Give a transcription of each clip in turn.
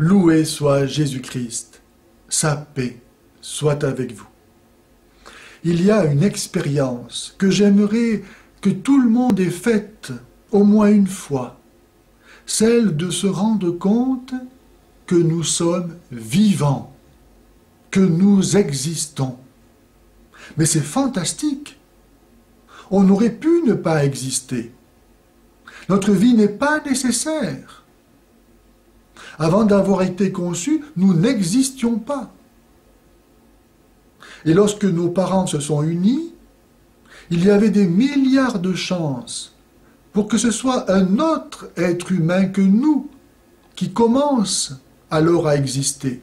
Loué soit Jésus-Christ, sa paix soit avec vous. Il y a une expérience que j'aimerais que tout le monde ait faite au moins une fois, celle de se rendre compte que nous sommes vivants, que nous existons. Mais c'est fantastique. On aurait pu ne pas exister. Notre vie n'est pas nécessaire. Avant d'avoir été conçus, nous n'existions pas. Et lorsque nos parents se sont unis, il y avait des milliards de chances pour que ce soit un autre être humain que nous qui commence alors à exister.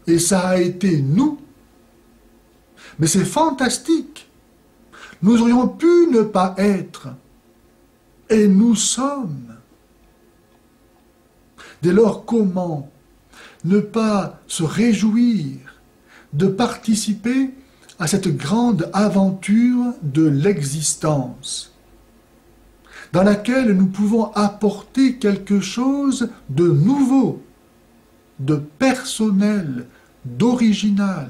Et ça a été nous. Mais c'est fantastique. Nous aurions pu ne pas être. Et nous sommes. Dès lors, comment ne pas se réjouir de participer à cette grande aventure de l'existence, dans laquelle nous pouvons apporter quelque chose de nouveau, de personnel, d'original,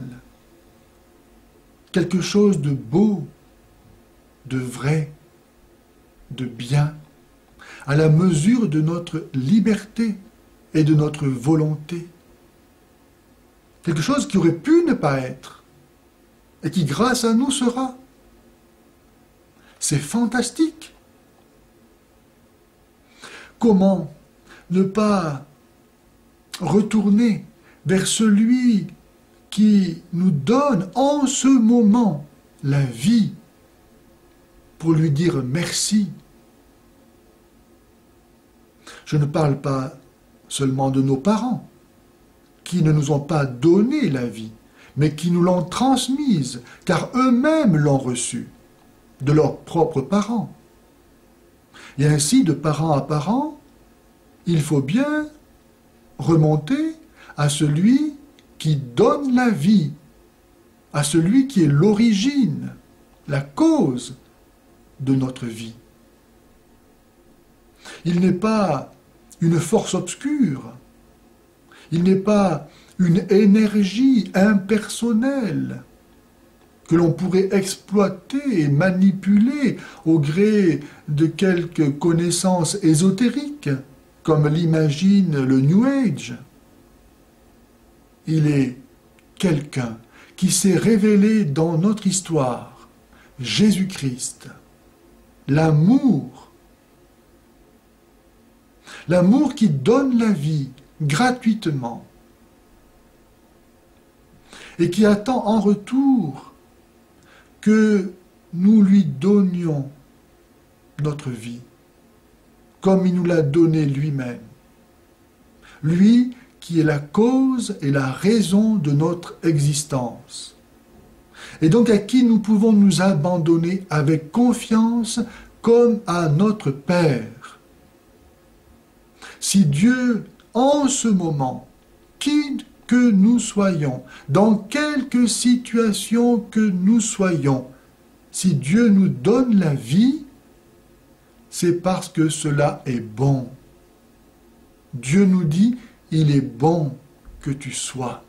quelque chose de beau, de vrai, de bien, à la mesure de notre liberté et de notre volonté. Quelque chose qui aurait pu ne pas être, et qui grâce à nous sera. C'est fantastique. Comment ne pas retourner vers celui qui nous donne en ce moment la vie pour lui dire merci. Je ne parle pas seulement de nos parents, qui ne nous ont pas donné la vie, mais qui nous l'ont transmise, car eux-mêmes l'ont reçue, de leurs propres parents. Et ainsi, de parent à parent, il faut bien remonter à celui qui donne la vie, à celui qui est l'origine, la cause de notre vie. Il n'est pas une force obscure, il n'est pas une énergie impersonnelle que l'on pourrait exploiter et manipuler au gré de quelques connaissances ésotériques, comme l'imagine le New Age. Il est quelqu'un qui s'est révélé dans notre histoire, Jésus-Christ, l'amour qui donne la vie gratuitement et qui attend en retour que nous lui donnions notre vie, comme il nous l'a donné lui-même. Lui qui est la cause et la raison de notre existence. Et donc à qui nous pouvons nous abandonner avec confiance comme à notre Père. Si Dieu, en ce moment, qui que nous soyons, dans quelque situation que nous soyons, si Dieu nous donne la vie, c'est parce que cela est bon. Dieu nous dit, il est bon que tu sois.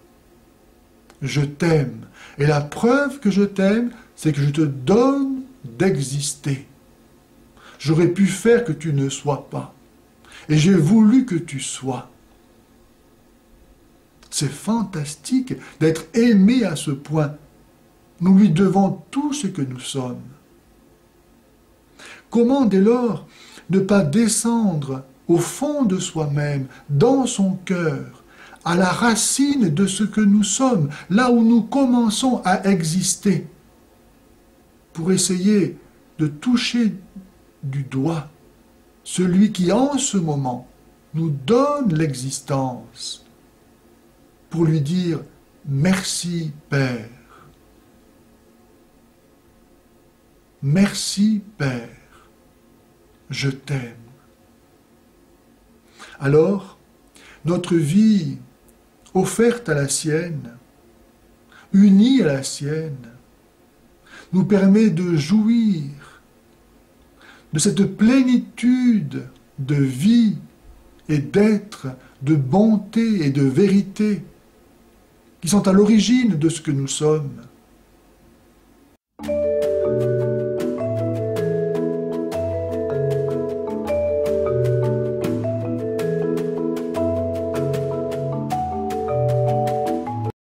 Je t'aime. Et la preuve que je t'aime, c'est que je te donne d'exister. J'aurais pu faire que tu ne sois pas. Et j'ai voulu que tu sois. C'est fantastique d'être aimé à ce point. Nous lui devons tout ce que nous sommes. Comment dès lors ne pas descendre au fond de soi-même, dans son cœur, à la racine de ce que nous sommes, là où nous commençons à exister, pour essayer de toucher du doigt celui qui en ce moment nous donne l'existence, pour lui dire « Merci Père, merci Père, je t'aime ». Alors, notre vie offerte à la sienne, unie à la sienne, nous permet de jouir de cette plénitude de vie et d'être de bonté et de vérité qui sont à l'origine de ce que nous sommes.